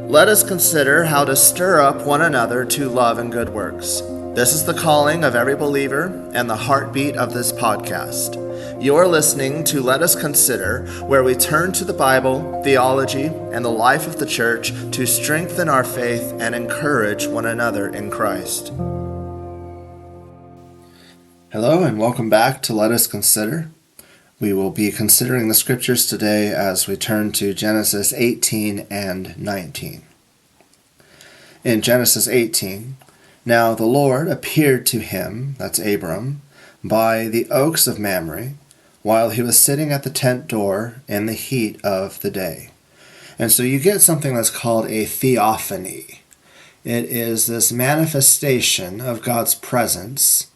Let us consider how to stir up one another to love and good works. This is the calling of every believer and the heartbeat of this podcast. You're listening to Let Us Consider, where we turn to the Bible, theology, and the life of the church to strengthen our faith and encourage one another in Christ. Hello and welcome back to Let Us Consider. We will be considering the scriptures today as we turn to Genesis 18 and 19. In Genesis 18, now the Lord appeared to him, that's Abram, by the oaks of Mamre, while he was sitting at the tent door in the heat of the day. And so you get something that's called a theophany. It is this manifestation of God's presence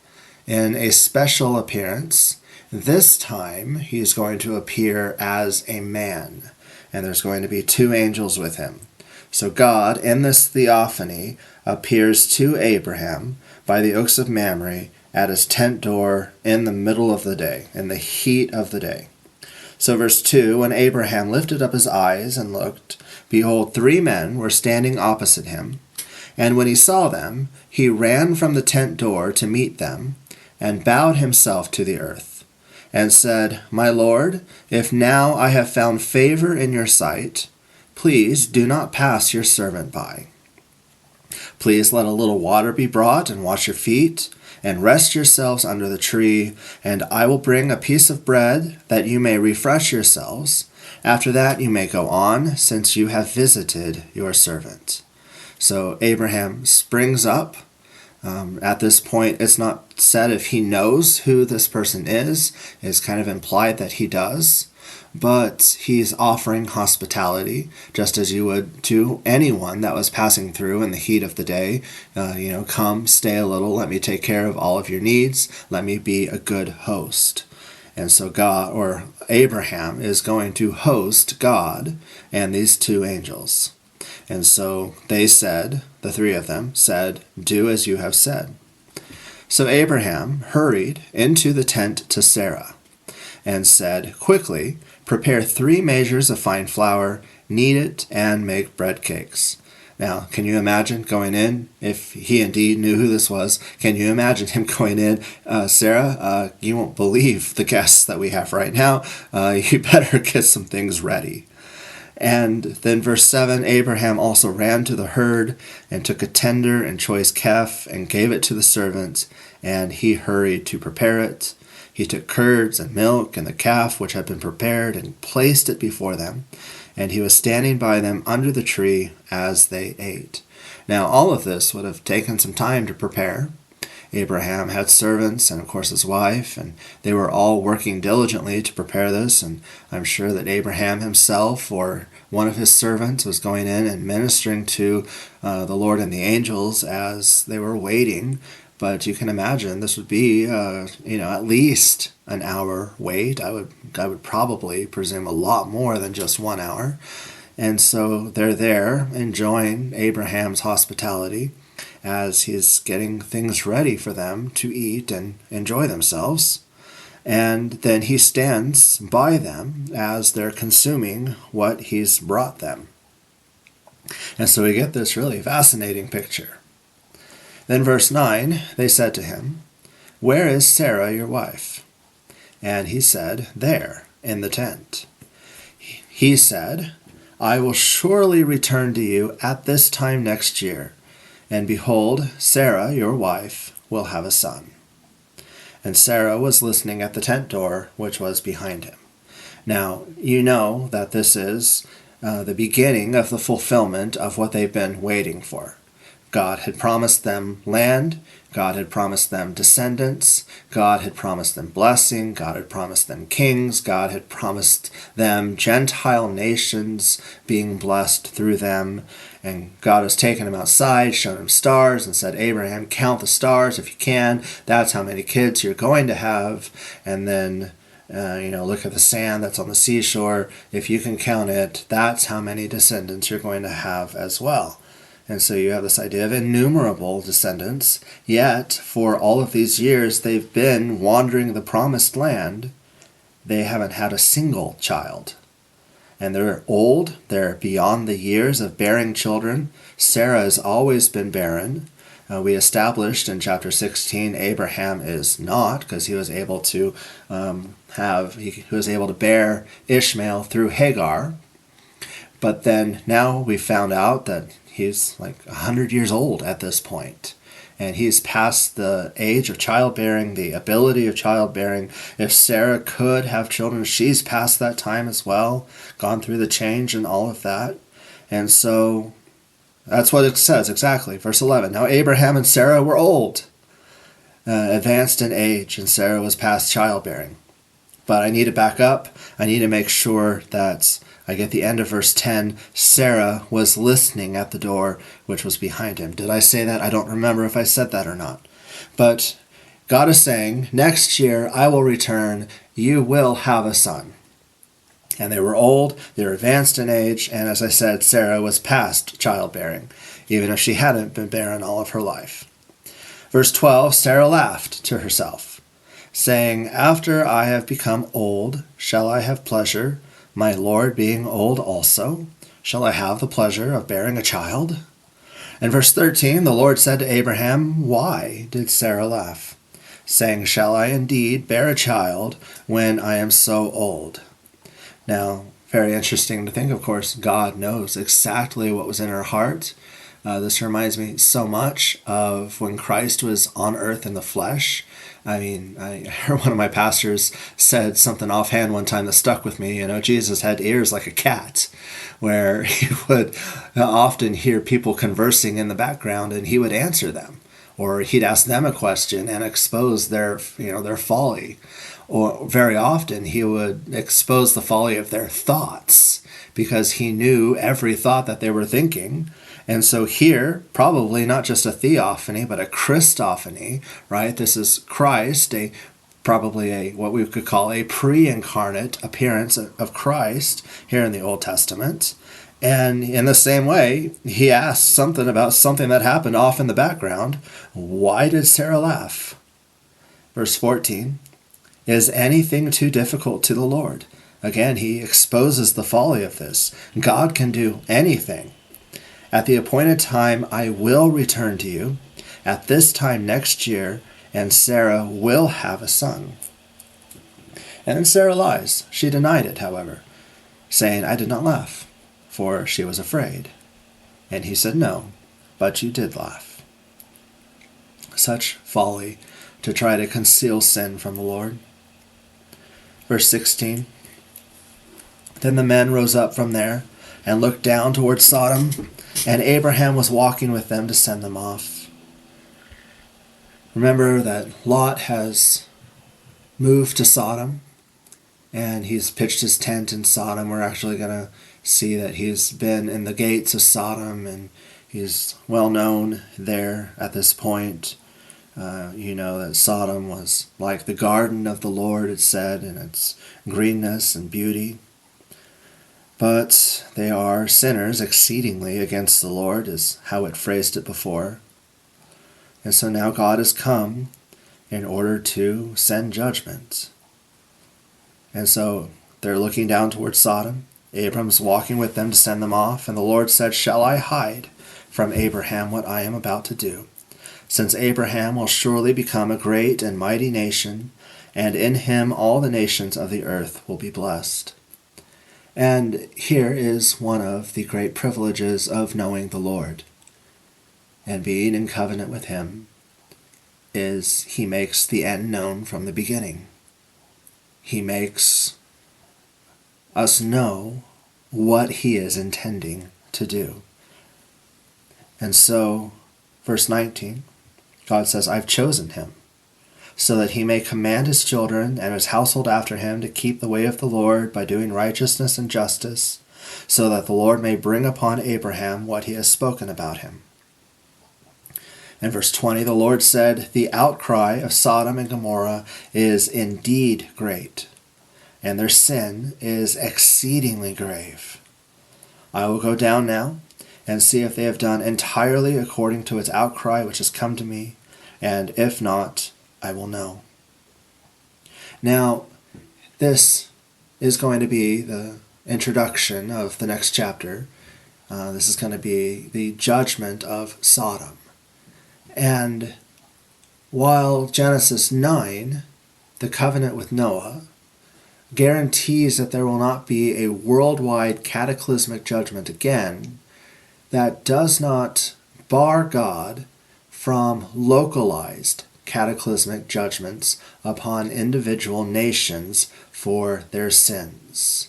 in a special appearance. This time, he is going to appear as a man, and there's going to be two angels with him. So God, in this theophany, appears to Abraham by the oaks of Mamre at his tent door in the middle of the day, in the heat of the day. So verse 2, when Abraham lifted up his eyes and looked, behold, 3 men were standing opposite him. And when he saw them, he ran from the tent door to meet them, and bowed himself to the earth, and said, My Lord, if now I have found favor in your sight, please do not pass your servant by. Please let a little water be brought and wash your feet, and rest yourselves under the tree, and I will bring a piece of bread that you may refresh yourselves. After that you may go on, since you have visited your servant. So Abraham springs up. At this point, it's not said if he knows who this person is. It's kind of implied that he does. But he's offering hospitality, just as you would to anyone that was passing through in the heat of the day. Come, stay a little, let me take care of all of your needs. Let me be a good host. And so God, or Abraham, is going to host God and these 2 angels. And so they said, the 3 of them said, do as you have said. So Abraham hurried into the tent to Sarah and said, quickly, prepare 3 measures of fine flour, knead it, and make bread cakes. Now, can you imagine going in, if he indeed knew who this was, can you imagine him going in, Sarah, you won't believe the guests that we have right now. You better get some things ready. And then verse 7, Abraham also ran to the herd and took a tender and choice calf and gave it to the servants, and he hurried to prepare it. He took curds and milk and the calf which had been prepared and placed it before them, and he was standing by them under the tree as they ate. Now all of this would have taken some time to prepare. Abraham had servants and, of course, his wife, and they were all working diligently to prepare this, and I'm sure that Abraham himself or one of his servants was going in and ministering to the Lord and the angels as they were waiting. But you can imagine this would be, at least an hour wait. I would probably presume a lot more than just 1 hour. And so they're there enjoying Abraham's hospitality as he's getting things ready for them to eat and enjoy themselves. And then he stands by them as they're consuming what he's brought them. And so we get this really fascinating picture. Then verse 9, they said to him, Where is Sarah your wife? And he said, There, in the tent. He said, I will surely return to you at this time next year, and behold, Sarah your wife will have a son. And Sarah was listening at the tent door, which was behind him. Now, you know that this is the beginning of the fulfillment of what they've been waiting for. God had promised them land. God had promised them descendants. God had promised them blessing. God had promised them kings. God had promised them Gentile nations being blessed through them. And God has taken him outside, shown him stars, and said, Abraham, count the stars if you can. That's how many kids you're going to have. And then, look at the sand that's on the seashore. If you can count it, that's how many descendants you're going to have as well. And so you have this idea of innumerable descendants, yet for all of these years they've been wandering the promised land, they haven't had a single child. and they're old. They're beyond the years of bearing children. Sarah has always been barren. We established in chapter 16 Abraham is not, because he was able to he was able to bear Ishmael through Hagar. But then now we found out that he's like 100 years old at this point. And he's past the age of childbearing, the ability of childbearing. If Sarah could have children, she's past that time as well, gone through the change and all of that. And so that's what it says exactly. Verse 11. Now Abraham and Sarah were old, advanced in age, and Sarah was past childbearing. But I need to back up. I need to make sure that I get the end of verse 10. Sarah was listening at the door, which was behind him. Did I say that? I don't remember if I said that or not. But God is saying, next year I will return. You will have a son. And they were old, they were advanced in age, and as I said, Sarah was past childbearing, even if she hadn't been barren all of her life. Verse 12, Sarah laughed to herself, saying, after I have become old, shall I have pleasure, my Lord being old also? Shall I have the pleasure of bearing a child? In verse 13, the Lord said to Abraham, why did Sarah laugh? Saying, shall I indeed bear a child when I am so old? Now, very interesting to think, of course, God knows exactly what was in her heart. This reminds me so much of when Christ was on earth in the flesh. I mean, I heard one of my pastors said something offhand one time that stuck with me. Jesus had ears like a cat, where he would often hear people conversing in the background and he would answer them. Or he'd ask them a question and expose their folly. Or very often he would expose the folly of their thoughts because he knew every thought that they were thinking. And so here, probably not just a theophany, but a Christophany, right? This is Christ, probably what we could call a pre-incarnate appearance of Christ here in the Old Testament. And in the same way, he asks something about something that happened off in the background. Why did Sarah laugh? Verse 14, is anything too difficult to the Lord? Again, he exposes the folly of this. God can do anything. At the appointed time, I will return to you at this time next year, and Sarah will have a son. And then Sarah lies. She denied it, however, saying, I did not laugh, for she was afraid. And he said, no, but you did laugh. Such folly to try to conceal sin from the Lord. Verse 16, then the men rose up from there and looked down towards Sodom, and Abraham was walking with them to send them off. Remember that Lot has moved to Sodom, and he's pitched his tent in Sodom. We're actually going to see that he's been in the gates of Sodom, and he's well known there at this point. That Sodom was like the garden of the Lord, it said, in its greenness and beauty. But they are sinners exceedingly against the Lord, is how it phrased it before. And so now God has come in order to send judgment. And so they're looking down towards Sodom. Abram's walking with them to send them off. And the Lord said, shall I hide from Abraham what I am about to do? Since Abraham will surely become a great and mighty nation, and in him all the nations of the earth will be blessed. And here is one of the great privileges of knowing the Lord and being in covenant with him, is he makes the end known from the beginning. He makes us know what he is intending to do. And so, verse 19, God says, I've chosen him, so that he may command his children and his household after him to keep the way of the Lord by doing righteousness and justice, so that the Lord may bring upon Abraham what he has spoken about him. In verse 20, the Lord said, the outcry of Sodom and Gomorrah is indeed great, and their sin is exceedingly grave. I will go down now and see if they have done entirely according to its outcry which has come to me, and if not, I will know. Now, this is going to be the introduction of the next chapter. This is going to be the judgment of Sodom. And while Genesis 9, the covenant with Noah, guarantees that there will not be a worldwide cataclysmic judgment again, that does not bar God from localized cataclysmic judgments upon individual nations for their sins.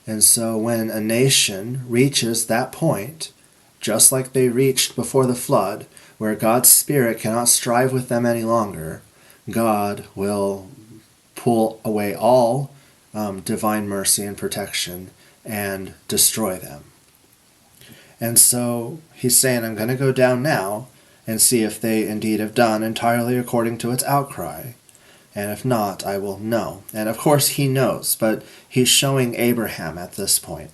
And so when a nation reaches that point, just like they reached before the flood, where God's Spirit cannot strive with them any longer, God will pull away all divine mercy and protection and destroy them. And so he's saying, I'm going to go down now and see if they indeed have done entirely according to its outcry. And if not, I will know. And of course he knows, but he's showing Abraham at this point.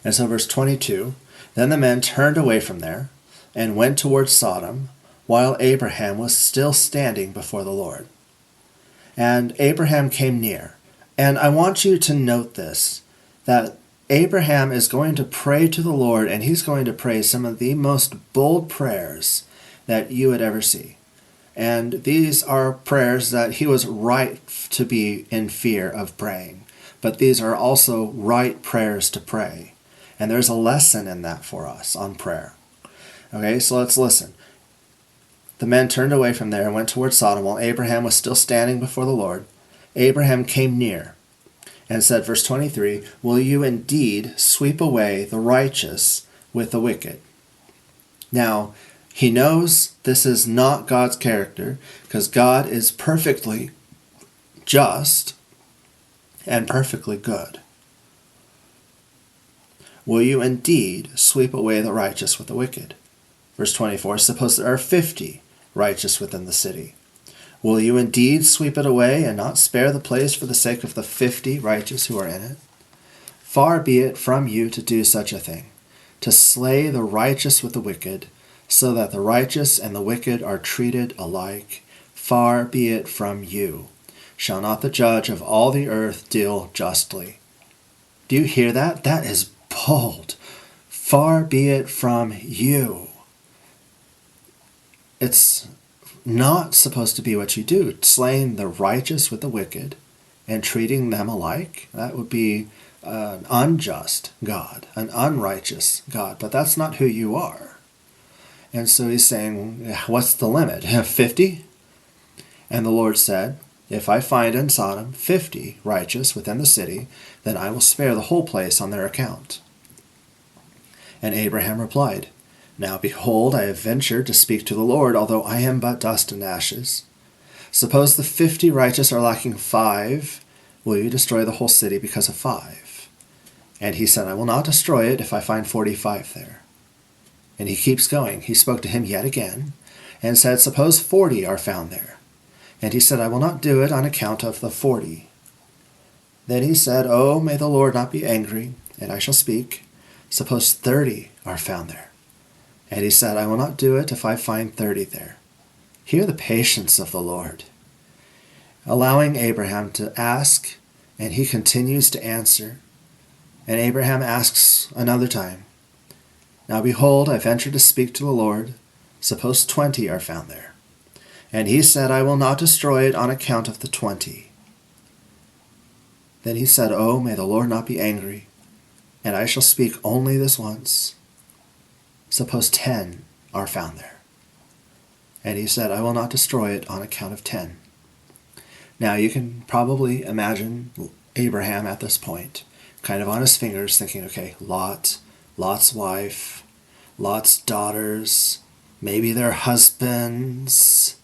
And so verse 22, then the men turned away from there and went towards Sodom, while Abraham was still standing before the Lord. And Abraham came near. And I want you to note this, that Abraham is going to pray to the Lord, and he's going to pray some of the most bold prayers that you would ever see. And these are prayers that he was right to be in fear of praying. But these are also right prayers to pray. And there's a lesson in that for us on prayer. Okay, so let's listen. The men turned away from there and went towards Sodom while Abraham was still standing before the Lord. Abraham came near and said, verse 23, will you indeed sweep away the righteous with the wicked? Now, he knows this is not God's character, because God is perfectly just and perfectly good. Will you indeed sweep away the righteous with the wicked? Verse 24, suppose there are 50 righteous within the city. Will you indeed sweep it away and not spare the place for the sake of the 50 righteous who are in it? Far be it from you to do such a thing, to slay the righteous with the wicked, so that the righteous and the wicked are treated alike. Far be it from you. Shall not the judge of all the earth deal justly? Do you hear that? That is bold. Far be it from you. It's not supposed to be what you do, slaying the righteous with the wicked and treating them alike. That would be an unjust God, an unrighteous God, but that's not who you are. And so he's saying, what's the limit? 50? And the Lord said, if I find in Sodom 50 righteous within the city, then I will spare the whole place on their account. And Abraham replied, now behold, I have ventured to speak to the Lord, although I am but dust and ashes. Suppose the 50 righteous are lacking 5, will you destroy the whole city because of 5? And he said, I will not destroy it if I find 45 there. And he keeps going. He spoke to him yet again, and said, suppose 40 are found there. And he said, I will not do it on account of the 40. Then he said, oh, may the Lord not be angry, and I shall speak. Suppose 30 are found there. And he said, I will not do it if I find 30 there. Hear the patience of the Lord. Allowing Abraham to ask, and he continues to answer. And Abraham asks another time, now behold, I venture to speak to the Lord. Suppose 20 are found there. And he said, I will not destroy it on account of the 20. Then he said, oh, may the Lord not be angry, and I shall speak only this once. Suppose 10 are found there. And he said, I will not destroy it on account of 10. Now you can probably imagine Abraham at this point, kind of on his fingers, thinking, okay, Lot's wife, Lot's daughters, maybe their husbands,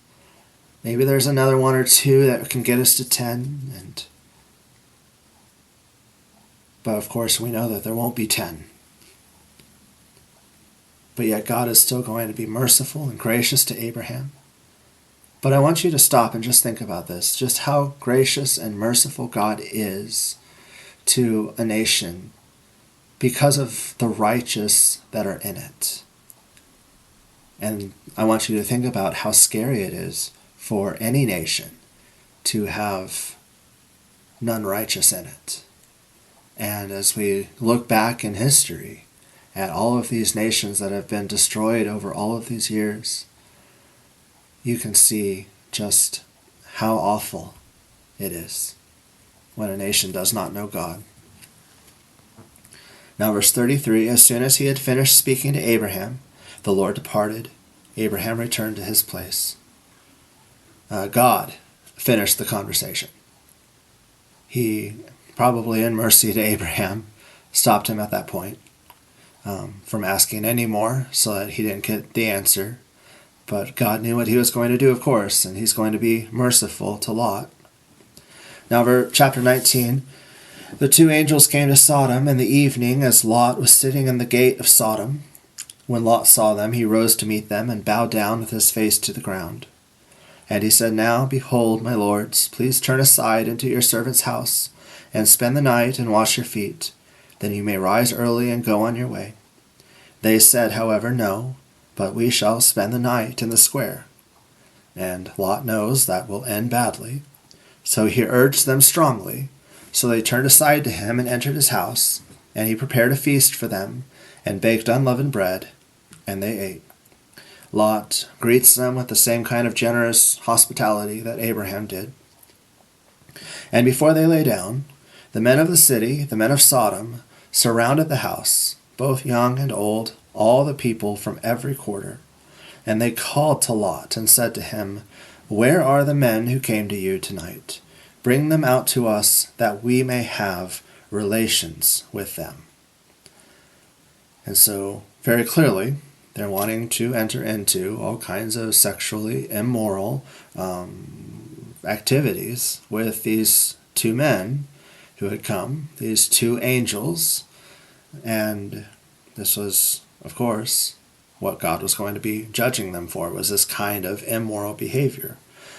maybe there's another one or two that can get us to 10. But of course we know that there won't be 10. But yet God is still going to be merciful and gracious to Abraham. But I want you to stop and just think about this, just how gracious and merciful God is to a nation because of the righteous that are in it. And I want you to think about how scary it is for any nation to have none righteous in it. And as we look back in history at all of these nations that have been destroyed over all of these years, you can see just how awful it is when a nation does not know God. Now verse 33, as soon as he had finished speaking to Abraham, the Lord departed. Abraham returned to his place. God finished the conversation. He, probably in mercy to Abraham, stopped him at that point from asking any more so that he didn't get the answer. But God knew what he was going to do, of course, and he's going to be merciful to Lot. Now, chapter 19, the two angels came to Sodom in the evening as Lot was sitting in the gate of Sodom. When Lot saw them, he rose to meet them and bowed down with his face to the ground. And he said, Now, behold, my lords, please turn aside into your servant's house and spend the night and wash your feet. Then you may rise early and go on your way. They said, however, No, but we shall spend the night in the square. And Lot knows that will end badly. So he urged them strongly. So they turned aside to him and entered his house, and he prepared a feast for them, and baked unleavened bread, and they ate. Lot greets them with the same kind of generous hospitality that Abraham did. And before they lay down, the men of the city, the men of Sodom, surrounded the house, both young and old, all the people from every quarter. And they called to Lot and said to him, Where are the men who came to you tonight? Bring them out to us, that we may have relations with them. And so, very clearly, they're wanting to enter into all kinds of sexually immoral activities with these two men who had come, these two angels. And this was, of course, what God was going to be judging them for, was this kind of immoral behavior.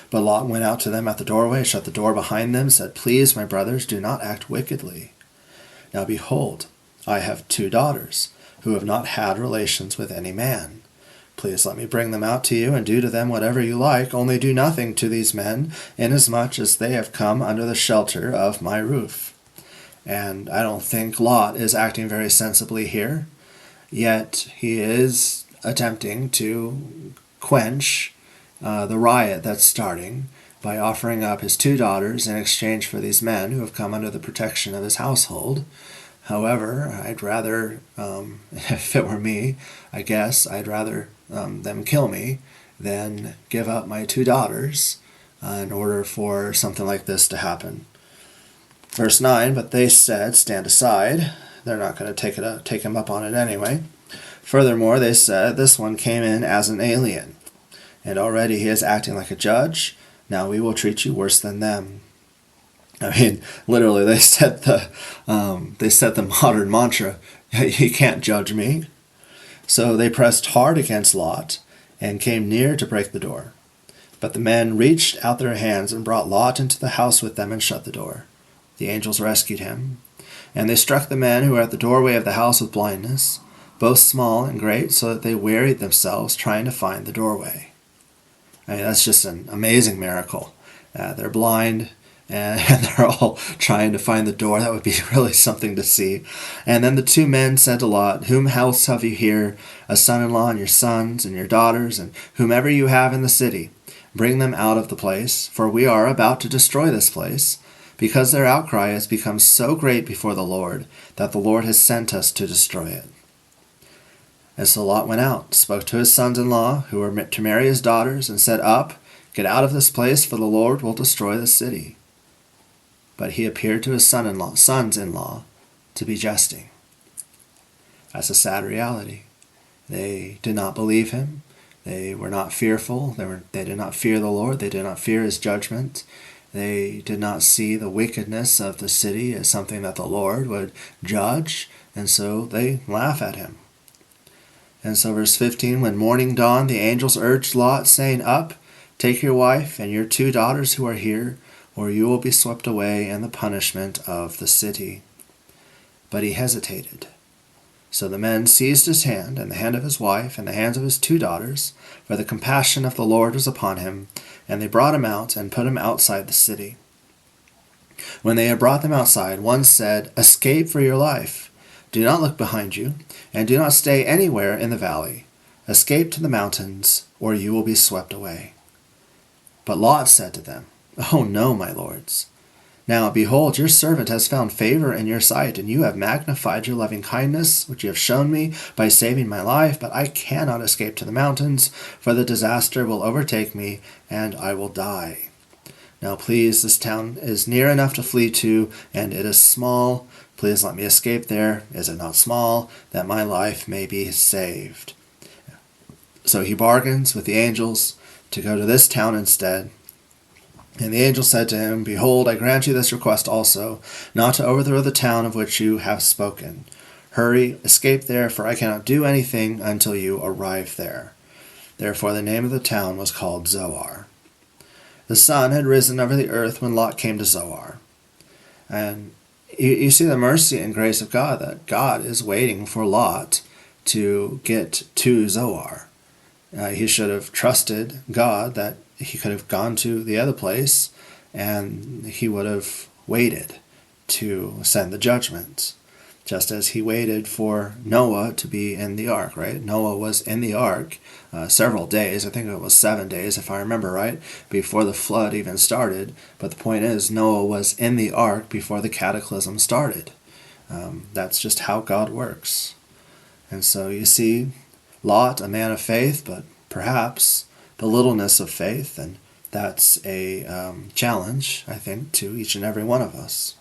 But Lot went out to them at the doorway, shut the door behind them, said, Please, my brothers, do not act wickedly. Now behold, I have 2 daughters, who have not had relations with any man. Please let me bring them out to you, and do to them whatever you like, only do nothing to these men, inasmuch as they have come under the shelter of my roof. And I don't think Lot is acting very sensibly here, yet he is attempting to quench the riot that's starting by offering up his 2 daughters in exchange for these men who have come under the protection of his household. However, I'd rather, if it were me, I guess, I'd rather them kill me than give up my 2 daughters in order for something like this to happen. Verse 9, but they said, Stand aside. They're not going to take him up on it anyway. Furthermore, they said, This one came in as an alien, and already he is acting like a judge. Now we will treat you worse than them. I mean, literally, they said the modern mantra, you can't judge me. So they pressed hard against Lot and came near to break the door. But the men reached out their hands and brought Lot into the house with them and shut the door. The angels rescued him. And they struck the men who were at the doorway of the house with blindness, both small and great, so that they wearied themselves trying to find the doorway. I mean, that's just an amazing miracle. They're blind, and they're all trying to find the door. That would be really something to see. And then the 2 men said to Lot, Whom else have you here, a son-in-law and your sons and your daughters, and whomever you have in the city? Bring them out of the place, for we are about to destroy this place, because their outcry has become so great before the Lord, that the Lord has sent us to destroy it. And so Lot went out, spoke to his sons-in-law, who were to marry his daughters, and said, Up, get out of this place, for the Lord will destroy the city. But he appeared to his sons-in-law to be jesting. That's a sad reality. They did not believe him. They were not fearful. They did not fear the Lord. They did not fear his judgment. They did not see the wickedness of the city as something that the Lord would judge, and so they laugh at him. And so verse 15, when morning dawned, the angels urged Lot, saying, Up, take your wife and your 2 daughters who are here, or you will be swept away in the punishment of the city. But he hesitated. So the men seized his hand, and the hand of his wife, and the hands of his 2 daughters, for the compassion of the Lord was upon him, and they brought him out and put him outside the city. When they had brought them outside, one said, "Escape for your life. Do not look behind you, and do not stay anywhere in the valley. Escape to the mountains, or you will be swept away." But Lot said to them, "Oh no, my lords. Now, behold, your servant has found favor in your sight, and you have magnified your loving kindness, which you have shown me by saving my life. But I cannot escape to the mountains, for the disaster will overtake me, and I will die. Now, please, this town is near enough to flee to, and it is small. Please let me escape there. Is it not small, that my life may be saved?" So he bargains with the angels to go to this town instead. And the angel said to him, "Behold, I grant you this request also, not to overthrow the town of which you have spoken. Hurry, escape there, for I cannot do anything until you arrive there." Therefore the name of the town was called Zoar. The sun had risen over the earth when Lot came to Zoar. And you see the mercy and grace of God, that God is waiting for Lot to get to Zoar. He should have trusted God that he could have gone to the other place and he would have waited to send the judgment, just as he waited for Noah to be in the ark, right? Noah was in the ark several days. I think it was 7 days, if I remember right, before the flood even started. But the point is, Noah was in the ark before the cataclysm started. That's just how God works. And so you see Lot, a man of faith, but perhaps the littleness of faith, and that's a challenge, I think, to each and every one of us.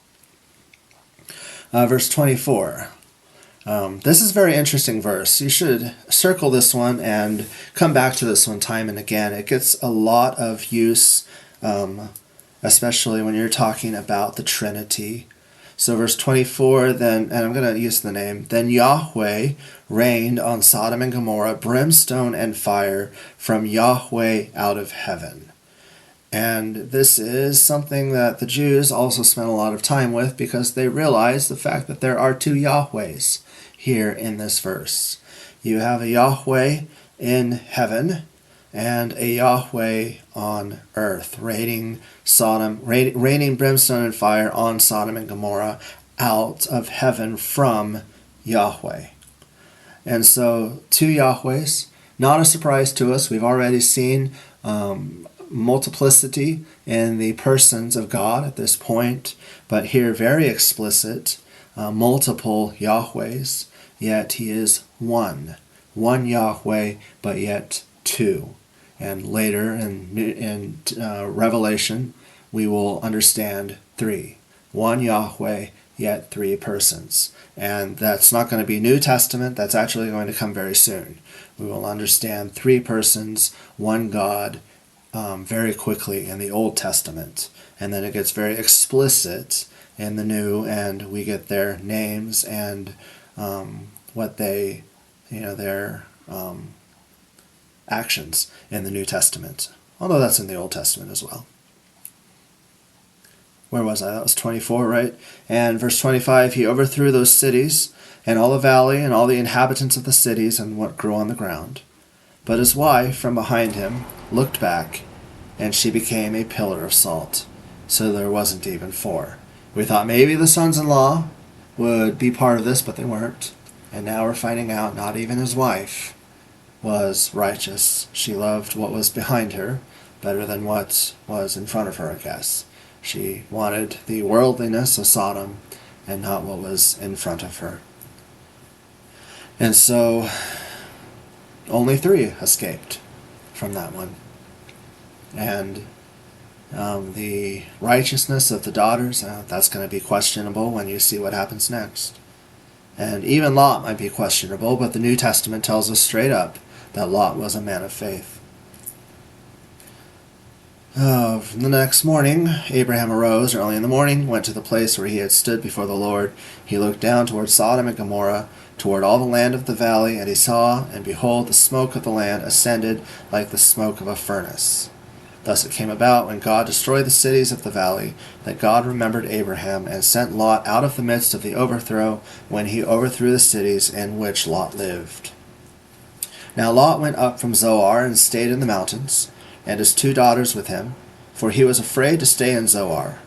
Verse 24. This is a very interesting verse. You should circle this one and come back to this one time and again. It gets a lot of use, especially when you're talking about the Trinity. So verse 24, and I'm going to use the name, "Then Yahweh rained on Sodom and Gomorrah brimstone and fire from Yahweh out of heaven." And this is something that the Jews also spent a lot of time with, because they realized the fact that there are two Yahwehs here in this verse. You have a Yahweh in heaven and a Yahweh on earth, raining brimstone and fire on Sodom and Gomorrah out of heaven from Yahweh. And so, two Yahwehs, not a surprise to us. We've already seen multiplicity in the persons of God at this point, but here very explicit, multiple Yahwehs, yet he is one Yahweh, but yet two. And later in Revelation, we will understand three. One Yahweh, yet three persons. And that's not going to be New Testament. That's actually going to come very soon. We will understand three persons, one God, very quickly in the Old Testament. And then it gets very explicit in the New, and we get their names and what they, their actions in the New Testament, although that's in the Old Testament as well. Where was I? That was 24, right? And verse 25, "He overthrew those cities, and all the valley, and all the inhabitants of the cities, and what grew on the ground. But his wife, from behind him, looked back, and she became a pillar of salt." So there wasn't even four. We thought maybe the sons-in-law would be part of this, but they weren't. And now we're finding out not even his wife was righteous. She loved what was behind her better than what was in front of her, I guess. She wanted the worldliness of Sodom and not what was in front of her. And so only three escaped from that one. And the righteousness of the daughters, that's going to be questionable when you see what happens next. And even Lot might be questionable, but the New Testament tells us straight up that Lot was a man of faith. The next morning, Abraham arose early in the morning, went to the place where he had stood before the Lord. He looked down toward Sodom and Gomorrah, toward all the land of the valley, and he saw, and behold, the smoke of the land ascended like the smoke of a furnace. Thus it came about, when God destroyed the cities of the valley, that God remembered Abraham, and sent Lot out of the midst of the overthrow, when he overthrew the cities in which Lot lived. Now Lot went up from Zoar, and stayed in the mountains, and his 2 daughters with him, for he was afraid to stay in Zoar.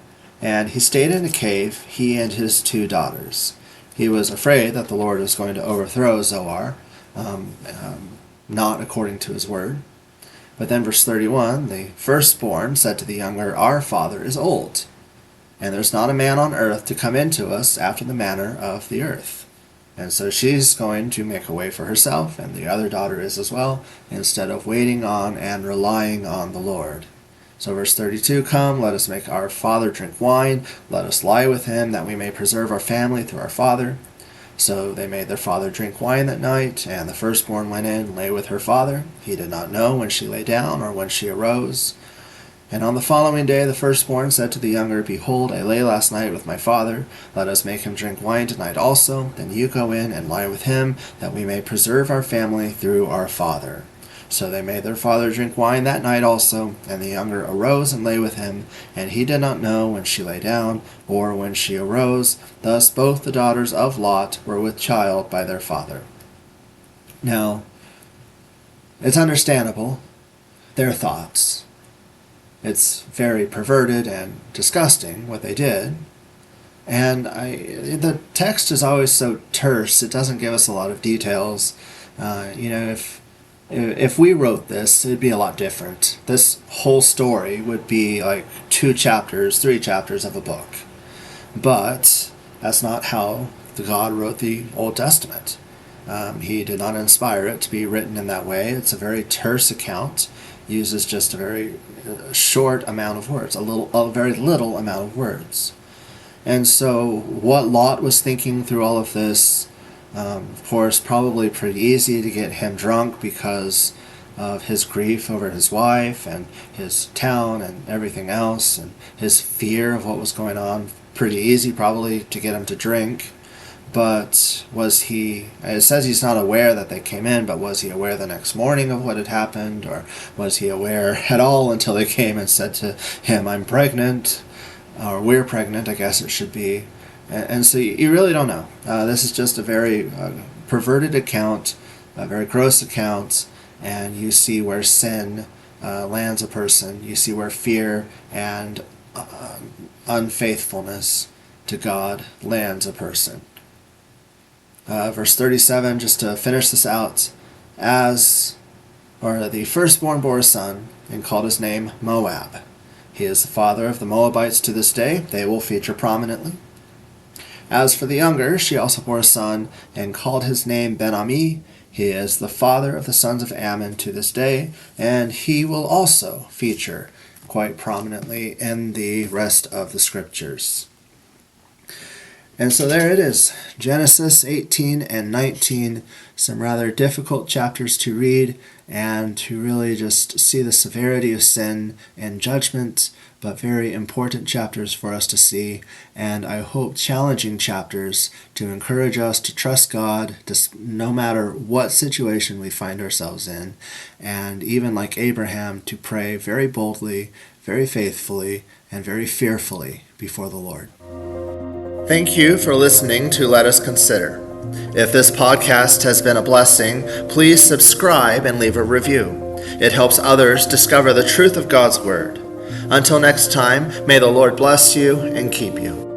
And he stayed in a cave, he and his 2 daughters. He was afraid that the Lord was going to overthrow Zoar, not according to his word. But then verse 31, the firstborn said to the younger, "Our father is old, and there's not a man on earth to come into us after the manner of the earth." And so she's going to make a way for herself, and the other daughter is as well, instead of waiting on and relying on the Lord. So verse 32, "Come, let us make our father drink wine. Let us lie with him, that we may preserve our family through our father." So they made their father drink wine that night, and the firstborn went in and lay with her father. He did not know when she lay down or when she arose. And on the following day the firstborn said to the younger, "Behold, I lay last night with my father. Let us make him drink wine tonight also. Then you go in and lie with him, that we may preserve our family through our father." So they made their father drink wine that night also, and the younger arose and lay with him, and he did not know when she lay down or when she arose. Thus both the daughters of Lot were with child by their father. Now, it's understandable, their thoughts. It's very perverted and disgusting what they did. And the text is always so terse, it doesn't give us a lot of details. If we wrote this, it'd be a lot different. This whole story would be like 2 chapters, 3 chapters of a book. But that's not how God wrote the Old Testament. He did not inspire it to be written in that way. It's a very terse account, uses just a very short amount of words, a very little amount of words. And so what Lot was thinking through all of this, of course, probably pretty easy to get him drunk because of his grief over his wife and his town and everything else, and his fear of what was going on. Pretty easy probably to get him to drink. But was he, it says he's not aware that they came in, but was he aware the next morning of what had happened? Or was he aware at all until they came and said to him, "I'm pregnant," or "We're pregnant," I guess it should be. And so you really don't know. This is just a very perverted account, a very gross account, and you see where sin lands a person. You see where fear and unfaithfulness to God lands a person. Verse 37, just to finish this out, the firstborn bore a son and called his name Moab. He is the father of the Moabites to this day. They will feature prominently. As for the younger, she also bore a son and called his name Ben-Ami. He is the father of the sons of Ammon to this day, and he will also feature quite prominently in the rest of the scriptures. And so there it is, Genesis 18 and 19, some rather difficult chapters to read and to really just see the severity of sin and judgment, but very important chapters for us to see, and I hope challenging chapters to encourage us to trust God no matter what situation we find ourselves in, and even like Abraham, to pray very boldly, very faithfully, and very fearfully before the Lord. Thank you for listening to Let Us Consider. If this podcast has been a blessing, please subscribe and leave a review. It helps others discover the truth of God's Word. Until next time, may the Lord bless you and keep you.